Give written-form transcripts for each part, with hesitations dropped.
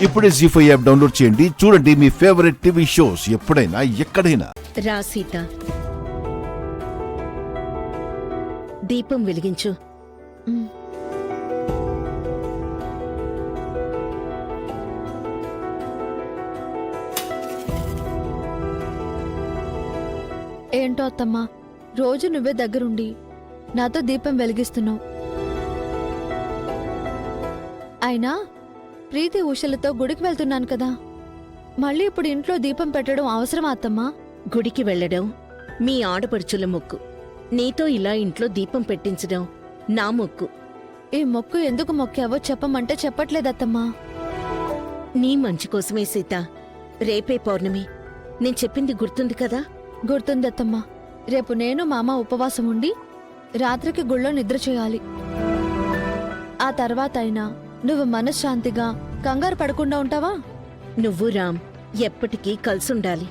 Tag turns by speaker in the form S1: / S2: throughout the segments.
S1: ఇప్పుడే జీ5 app download చేయండి. చూడండి మీ ఫేవరెట్ టీవీ షోస్ ఎప్పుడైనా ఎక్కడైనా.
S2: రా సీత, దీపం వెలిగించు.
S3: ఏంటో అత్తమ్మా, రోజు నువ్వే దగ్గరుండి నాతో దీపం వెలిగిస్తున్నావు. అయినా ప్రీతి ఉషలతో గుడికి వెళ్తున్నాను కదా, మళ్ళీ ఇప్పుడు ఇంట్లో దీపం పెట్టడం అవసరమా అత్తమ్మా?
S2: గుడికి వెళ్లడం మీ ఆడపడుచుల మొక్కు. నీతో ఇలా ఇంట్లో దీపం పెట్టించడం నా మొక్కు.
S3: ఈ మొక్కు ఎందుకు మొక్కావో చెప్పమంటే చెప్పట్లేదత్తమ్మా.
S2: నీ మంచి కోసమే సీత. రేపే పౌర్ణమి, నేను చెప్పింది గుర్తుంది కదా?
S3: గుర్తుందత్తమ్మా. రేపు నేను మామ ఉపవాసం ఉండి రాత్రికి గుళ్ళో నిద్ర చేయాలి. ఆ తర్వాత అయినా నువ్వు మనశ్శాంతిగా కంగారు పడకుండా ఉంటావా?
S2: నువ్వు రామ్ ఎప్పటికీ కలిసుండాలి.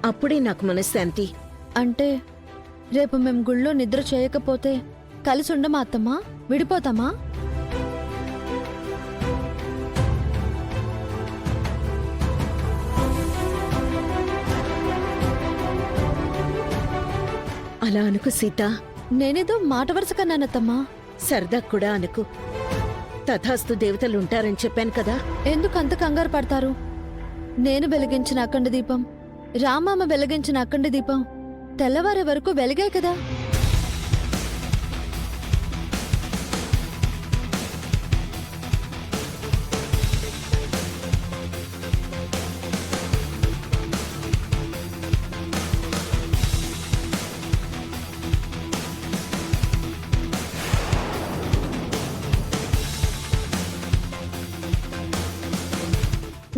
S2: అప్పుడే నాకు మనశ్శాంతి.
S3: అంటే రేపు మేం గుళ్ళో నిద్ర చేయకపోతే కలిసి ఉండమా అత్తమ్మా? విడిపోతామా?
S2: అలా అనుకు సీత.
S3: నేనేదో మాట వరుసకన్నానత్తమ్మా.
S2: సరదా కూడా అనుకు. తథాస్తు దేవతలుంటారని చెప్పాను కదా.
S3: ఎందుకంత కంగారు పడతారు? నేను వెలిగించిన అఖండ దీపం, రామామ వెలిగించిన అఖండ దీపం తెల్లవారే వరకు వెలిగాయి కదా.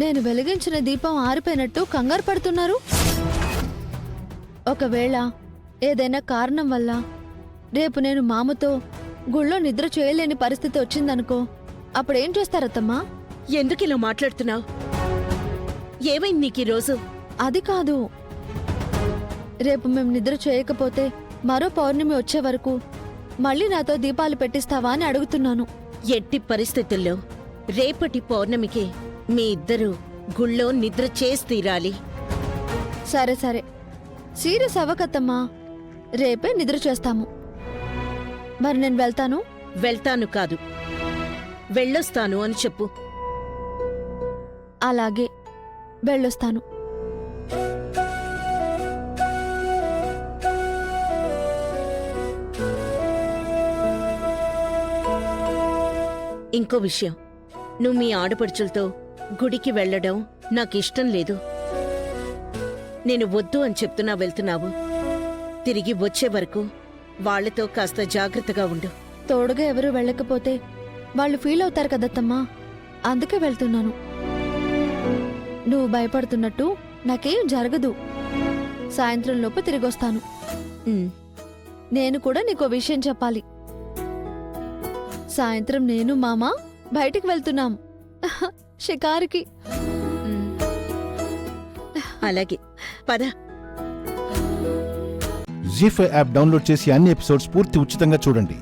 S3: నేను వెలిగించిన దీపం ఆరిపోయినట్టు కంగారు పడుతున్నారు. ఒకవేళ ఏదైనా కారణం వల్ల రేపు నేను మామతో గుళ్ళో నిద్ర చేయలేని పరిస్థితి వచ్చిందనుకో, అప్పుడేం చేస్తారత్తమ్మా?
S2: ఎందుకిలా మాట్లాడుతున్నావు? ఏమైంది నీకు ఈరోజు?
S3: అది కాదు, రేపు మేం నిద్ర చేయకపోతే మరో పౌర్ణమి వచ్చే వరకు మళ్ళీ నాతో దీపాలు పెట్టిస్తావా అని అడుగుతున్నాను.
S2: ఎట్టి పరిస్థితుల్లో రేపటి పౌర్ణమికి మీ ఇద్దరూ గుళ్ళో నిద్ర చేసి తీరాలి.
S3: సరే సరే, సీరియస్ అవ్వకత్తమ్మా. రేపే నిద్ర చేస్తాము. మరి నేను వెళ్తాను.
S2: వెళ్తాను కాదు, వెళ్ళొస్తాను అని చెప్పు.
S3: అలాగే, వెళ్ళొస్తాను.
S2: ఇంకో విషయం, నువ్వు మీ ఆడపడుచులతో గుడికి వెళ్లడం నాకిష్టం లేదు. నేను వద్దు అని చెప్తున్నా వెళ్తున్నావు. తిరిగి వచ్చే వరకు వాళ్లతో కాస్త జాగ్రత్తగా ఉండు.
S3: తోడుగా ఎవరూ వెళ్ళకపోతే వాళ్ళు ఫీల్ అవుతారు కదత్తమ్మా, అందుకే వెళ్తున్నాను. నువ్వు భయపడుతున్నట్టు నాకేం జరగదు. సాయంత్రం లోపు తిరిగొస్తాను. నేను కూడా నీకో విషయం చెప్పాలి. సాయంత్రం నేను మామ బయటికి వెళ్తున్నాం షికారుకి.
S2: అలాగే, పద.
S1: జీ5 యాప్ డౌన్లోడ్ చేసి అన్ని ఎపిసోడ్స్ పూర్తి ఉచితంగా చూడండి.